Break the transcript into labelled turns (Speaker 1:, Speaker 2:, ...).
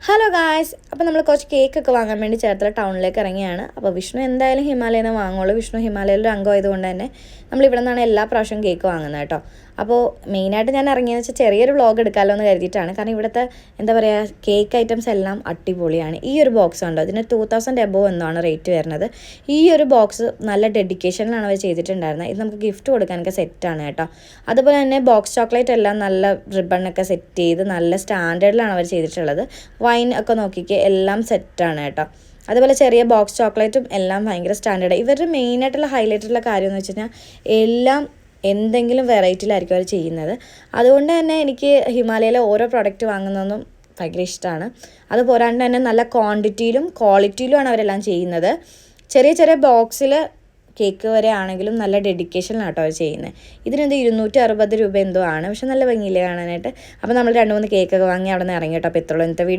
Speaker 1: Hello guys, അപ്പോൾ നമ്മൾ കുറച്ച് കേക്കൊക്കെ വാങ്ങാൻ വേണ്ടി ചേർത്തല ടൗണിലേക്ക് ഇറങ്ങിയാണ്. അപ്പോൾ വിഷ്ണു എന്തായാലും ഹിമാലയിൽ നിന്ന് വാങ്ങുള്ളൂ. വിഷ്ണു ഹിമാലയയിൽ ഒരു അംഗമായതുകൊണ്ട് തന്നെ നമ്മൾ ഇവിടെ നിന്നാണ് എല്ലാ പ്രാവശ്യവും കേക്ക് വാങ്ങുന്നത് കേട്ടോ. അപ്പോൾ മെയിനായിട്ട് ഞാൻ ഇറങ്ങിയെന്ന് വെച്ചാൽ ചെറിയൊരു വ്ളോഗ് എടുക്കാമല്ലോ എന്ന് കരുതിയിട്ടാണ്. കാരണം ഇവിടുത്തെ എന്താ പറയുക, കേക്ക് ഐറ്റംസ് എല്ലാം അടിപൊളിയാണ്. ഈ ഒരു ബോക്സ് ഉണ്ടോ, ഇതിന് 2000 എബോവ് എന്നാണ് റേറ്റ് വരുന്നത്. ഈ ഒരു ബോക്സ് നല്ല ഡെഡിക്കേഷനിലാണ് അവർ ചെയ്തിട്ടുണ്ടായിരുന്നത്. ഇത് നമുക്ക് ഗിഫ്റ്റ് കൊടുക്കാനൊക്കെ സെറ്റാണ് കേട്ടോ. അതുപോലെ തന്നെ ബോക്സ് ചോക്ലേറ്റ് എല്ലാം നല്ല റിബണൊക്കെ സെറ്റ് ചെയ്ത് നല്ല സ്റ്റാൻഡേർഡിലാണ് അവർ ചെയ്തിട്ടുള്ളത്. വൈൻ ഒക്കെ നോക്കിക്കേ, എല്ലാം സെറ്റാണ് കേട്ടോ. അതുപോലെ ചെറിയ ബോക്സ് ചോക്ലേറ്റും എല്ലാം ഭയങ്കര സ്റ്റാൻഡേർഡ്. ഇവരുടെ മെയിനായിട്ടുള്ള ഹൈലൈറ്റുള്ള കാര്യം എന്ന് വെച്ച് കഴിഞ്ഞാൽ എല്ലാം എന്തെങ്കിലും വെറൈറ്റിയിലായിരിക്കും അവർ ചെയ്യുന്നത്. അതുകൊണ്ട് തന്നെ എനിക്ക് ഹിമാലയയിലെ ഓരോ പ്രോഡക്റ്റ് വാങ്ങുന്നതൊന്നും ഭയങ്കര ഇഷ്ടമാണ്. അത് പോരാണ്ട് തന്നെ നല്ല ക്വാണ്ടിറ്റിയിലും ക്വാളിറ്റിയിലുമാണ് അവരെല്ലാം ചെയ്യുന്നത്. ചെറിയ ചെറിയ ബോക്സിൽ കേക്ക് വരെ ആണെങ്കിലും നല്ല ഡെഡിക്കേഷനിലാണ് കേട്ടോ അവർ ചെയ്യുന്നത്. ഇതിനെന്ത് 260 രൂപ എന്തോ ആണ്, പക്ഷെ നല്ല ഭംഗിയില്ലേ കാണാനായിട്ട്. അപ്പോൾ നമ്മൾ 2-3 കേക്കൊക്കെ വാങ്ങി അവിടെ നിന്ന് ഇറങ്ങി കേട്ടോ. അപ്പോൾ ഇത്രയുള്ള ഇന്നത്തെ വീഡിയോ.